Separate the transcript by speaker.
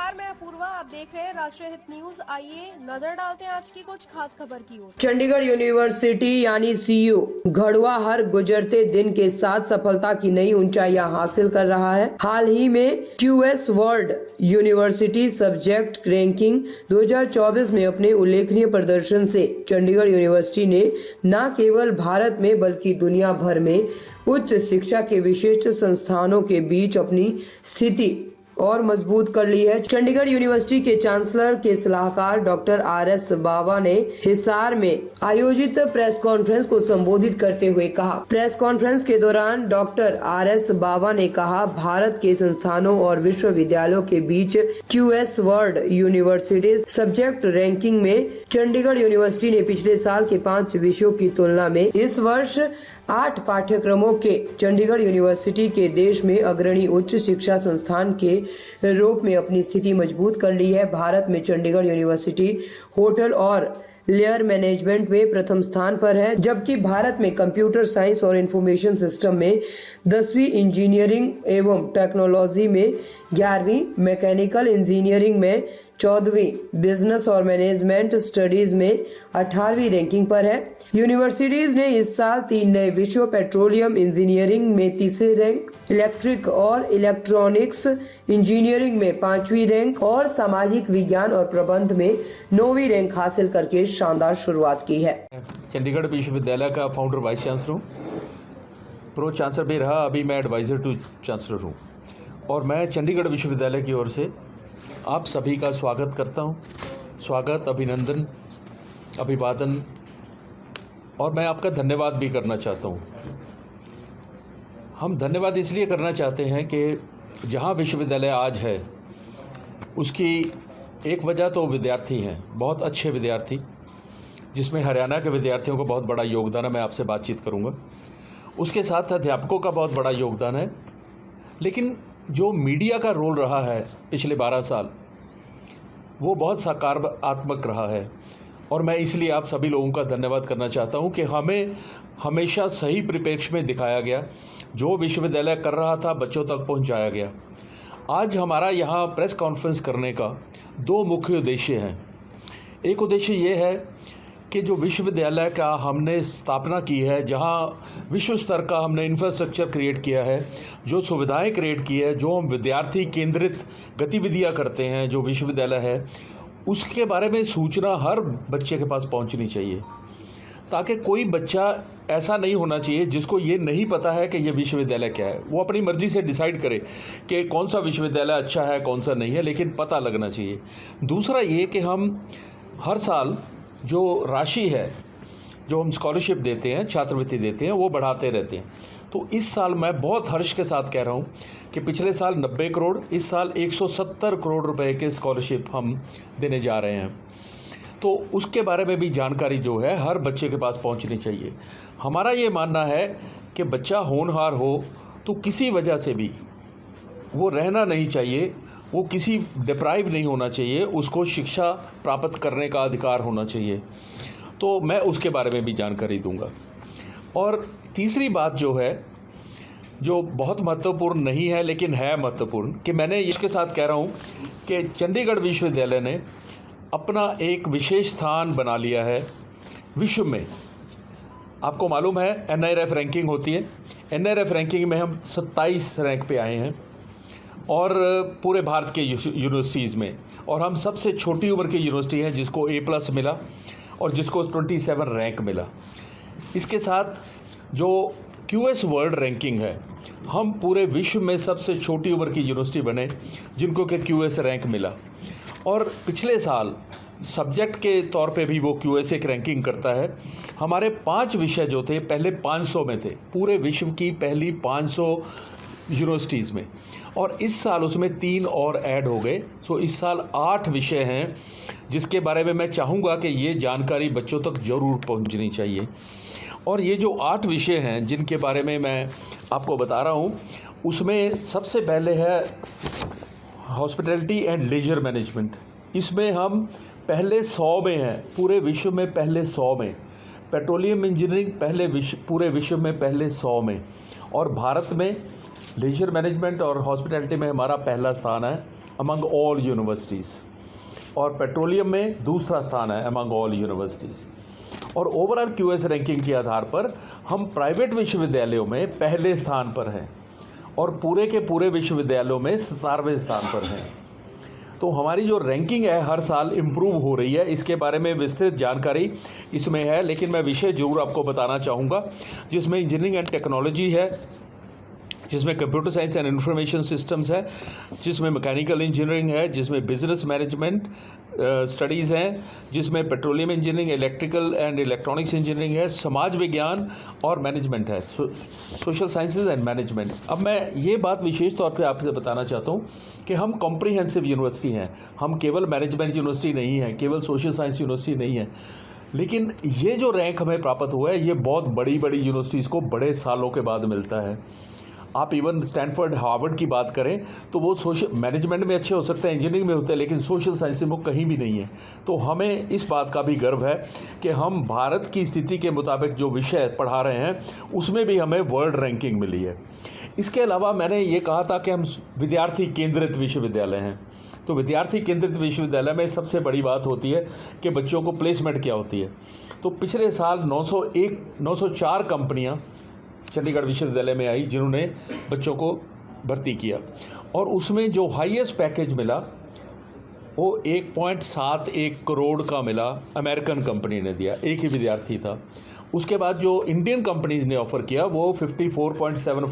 Speaker 1: नमस्कार, मैं अपूर्वा। आप देख रहे हैं राष्ट्रीय हित न्यूज। आइए नजर डालते हैं आज की कुछ खास खबर की ओर।
Speaker 2: चंडीगढ़ यूनिवर्सिटी यानी सीयू घड़ुआ हर गुजरते दिन के साथ सफलता की नई ऊंचाइयां हासिल कर रहा है। हाल ही में QS world university subject ranking 2024 में अपने उल्लेखनीय प्रदर्शन से चंडीगढ़ यूनिवर्सिटी ने न केवल भारत में बल्कि दुनिया भर में उच्च शिक्षा के विशिष्ट संस्थानों के बीच अपनी स्थिति और मजबूत कर ली है। चंडीगढ़ यूनिवर्सिटी के चांसलर के सलाहकार डॉक्टर आर.एस. बावा ने हिसार में आयोजित प्रेस कॉन्फ्रेंस को संबोधित करते हुए कहा। प्रेस कॉन्फ्रेंस के दौरान डॉक्टर आर.एस. बावा ने कहा, भारत के संस्थानों और विश्वविद्यालयों के बीच QS world university subject ranking में चंडीगढ़ यूनिवर्सिटी ने पिछले साल के 5 विषयों की तुलना में इस वर्ष 8 पाठ्यक्रमों के चंडीगढ़ यूनिवर्सिटी के देश में अग्रणी उच्च शिक्षा संस्थान के रूप में अपनी स्थिति मजबूत कर ली है। भारत में चंडीगढ़ यूनिवर्सिटी होटल और लेयर मैनेजमेंट में प्रथम स्थान पर है, जबकि भारत में कंप्यूटर साइंस और इंफॉर्मेशन सिस्टम में 10वीं, इंजीनियरिंग एवं टेक्नोलॉजी में 11वीं, मैकेनिकल इंजीनियरिंग में 14वीं, बिजनेस और मैनेजमेंट स्टडीज में 18वीं रैंकिंग पर है। यूनिवर्सिटीज ने इस साल 3 नए विषयों पेट्रोलियम इंजीनियरिंग में 3रे रैंक, इलेक्ट्रिक और इलेक्ट्रॉनिक्स इंजीनियरिंग में 5वीं रैंक और सामाजिक विज्ञान और प्रबंध में 9वीं रैंक हासिल करके शानदार शुरुआत की है।
Speaker 3: चंडीगढ़ विश्वविद्यालय का फाउंडर वाइस चांसलर हूँ, प्रो चांसलर भी रहा, अभी मैं एडवाइज़र टू चांसलर हूँ और मैं चंडीगढ़ विश्वविद्यालय की ओर से आप सभी का स्वागत करता हूँ। स्वागत, अभिनंदन, अभिवादन और मैं आपका धन्यवाद भी करना चाहता हूँ। हम धन्यवाद इसलिए करना चाहते हैं कि जहाँ विश्वविद्यालय आज है उसकी एक वजह तो विद्यार्थी हैं, बहुत अच्छे विद्यार्थी, जिसमें हरियाणा के विद्यार्थियों को बहुत बड़ा योगदान है। मैं आपसे बातचीत करूँगा। उसके साथ अध्यापकों का बहुत बड़ा योगदान है, लेकिन जो मीडिया का रोल रहा है पिछले 12 साल वो बहुत सकारात्मक रहा है और मैं इसलिए आप सभी लोगों का धन्यवाद करना चाहता हूं कि हमें हमेशा सही परिप्रेक्ष्य में दिखाया गया, जो विश्वविद्यालय कर रहा था बच्चों तक पहुंचाया गया। आज हमारा यहाँ प्रेस कॉन्फ्रेंस करने का 2 मुख्य उद्देश्य हैं। एक उद्देश्य ये है कि जो विश्वविद्यालय का हमने स्थापना की है, जहां विश्व स्तर का हमने इंफ्रास्ट्रक्चर क्रिएट किया है, जो सुविधाएं क्रिएट की है, जो हम विद्यार्थी केंद्रित गतिविधियां करते हैं, जो विश्वविद्यालय है, उसके बारे में सूचना हर बच्चे के पास पहुंचनी चाहिए, ताकि कोई बच्चा ऐसा नहीं होना चाहिए जिसको ये नहीं पता है कि ये विश्वविद्यालय क्या है। वो अपनी मर्ज़ी से डिसाइड करे कि कौन सा विश्वविद्यालय अच्छा है, कौन सा नहीं है, लेकिन पता लगना चाहिए। दूसरा ये कि हम हर साल जो राशि है, जो हम स्कॉलरशिप देते हैं, छात्रवृत्ति देते हैं, वो बढ़ाते रहते हैं। तो इस साल मैं बहुत हर्ष के साथ कह रहा हूँ कि पिछले साल 90 करोड़, इस साल 170 करोड़ रुपए के स्कॉलरशिप हम देने जा रहे हैं। तो उसके बारे में भी जानकारी जो है हर बच्चे के पास पहुँचनी चाहिए। हमारा ये मानना है कि बच्चा होनहार हो तो किसी वजह से भी वो रहना नहीं चाहिए, वो किसी डिप्राइव नहीं होना चाहिए, उसको शिक्षा प्राप्त करने का अधिकार होना चाहिए। तो मैं उसके बारे में भी जानकारी दूंगा। और तीसरी बात जो है, जो बहुत महत्वपूर्ण नहीं है लेकिन है महत्वपूर्ण, कि मैंने इसके साथ कह रहा हूँ कि चंडीगढ़ विश्वविद्यालय ने अपना एक विशेष स्थान बना लिया है विश्व में। आपको मालूम है NIRF रैंकिंग होती है, NIRF रैंकिंग में हम 27 रैंक पे आए हैं और पूरे भारत के यूनिवर्सिटीज़ में, और हम सबसे छोटी उम्र की यूनिवर्सिटी है जिसको A+ मिला और जिसको 27 रैंक मिला। इसके साथ जो क्यूएस वर्ल्ड रैंकिंग है, हम पूरे विश्व में सबसे छोटी उम्र की यूनिवर्सिटी बने जिनको कि क्यूएस रैंक मिला। और पिछले साल सब्जेक्ट के तौर पे भी वो क्यूएस एक रैंकिंग करता है। हमारे 5 विषय जो थे पहले 500 में थे, पूरे विश्व की पहली 500 यूनिवर्सिटीज़ में, और इस साल उसमें 3 और ऐड हो गए। सो इस साल 8 विषय हैं, जिसके बारे में मैं चाहूँगा कि ये जानकारी बच्चों तक ज़रूर पहुँचनी चाहिए। और ये जो 8 विषय हैं जिनके बारे में मैं आपको बता रहा हूँ, उसमें सबसे पहले है हॉस्पिटैलिटी एंड लीजर मैनेजमेंट। इसमें हम पहले 100 में हैं, पूरे विश्व में पहले 100 में। पेट्रोलियम इंजीनियरिंग पूरे विश्व में पहले 100 में, और भारत में लीजर मैनेजमेंट और हॉस्पिटैलिटी में हमारा पहला स्थान है। अमंग ऑल यूनिवर्सिटीज़, और पेट्रोलियम में दूसरा स्थान है अमंग ऑल यूनिवर्सिटीज़। और ओवरऑल क्यूएस रैंकिंग के आधार पर हम प्राइवेट विश्वविद्यालयों में पहले स्थान पर हैं और पूरे के पूरे विश्वविद्यालयों में 17वें स्थान पर हैं। तो हमारी जो रैंकिंग है हर साल इम्प्रूव हो रही है, इसके बारे में विस्तृत जानकारी इसमें है, लेकिन मैं विषय जरूर आपको बताना चाहूँगा जिसमें इंजीनियरिंग एंड टेक्नोलॉजी है, जिसमें computer science and information systems है, जिसमें मैकेनिकल इंजीनियरिंग है, जिसमें बिजनेस मैनेजमेंट स्टडीज़ हैं, जिसमें petroleum engineering, electrical and electronics engineering है, समाज विज्ञान और मैनेजमेंट है, सोशल साइंसेज एंड मैनेजमेंट। अब मैं ये बात विशेष तौर पे आपसे बताना चाहता हूँ कि हम कॉम्प्रिहेंसिव यूनिवर्सिटी हैं, हम केवल मैनेजमेंट यूनिवर्सिटी नहीं है, केवल सोशल साइंस यूनिवर्सिटी नहीं है। लेकिन ये जो रैंक हमें प्राप्त हुआ है ये बहुत बड़ी बड़ी यूनिवर्सिटीज़ को बड़े सालों के बाद मिलता है। आप इवन स्टैनफोर्ड, हार्वर्ड की बात करें तो वो सोशल मैनेजमेंट में अच्छे हो सकते हैं, इंजीनियरिंग में होते हैं, लेकिन सोशल साइंस में वो कहीं भी नहीं है। तो हमें इस बात का भी गर्व है कि हम भारत की स्थिति के मुताबिक जो विषय पढ़ा रहे हैं उसमें भी हमें वर्ल्ड रैंकिंग मिली है। इसके अलावा मैंने ये कहा था कि हम विद्यार्थी केंद्रित विश्वविद्यालय हैं। तो विद्यार्थी केंद्रित विश्वविद्यालय में सबसे बड़ी बात होती है कि बच्चों को प्लेसमेंट क्या होती है। तो पिछले साल 904 कंपनियां चंडीगढ़ विश्वविद्यालय में आई जिन्होंने बच्चों को भर्ती किया, और उसमें जो हाईएस्ट पैकेज मिला वो 1.71 करोड़ का मिला, अमेरिकन कंपनी ने दिया, एक ही विद्यार्थी था। उसके बाद जो इंडियन कंपनीज ने ऑफ़र किया वो 54.75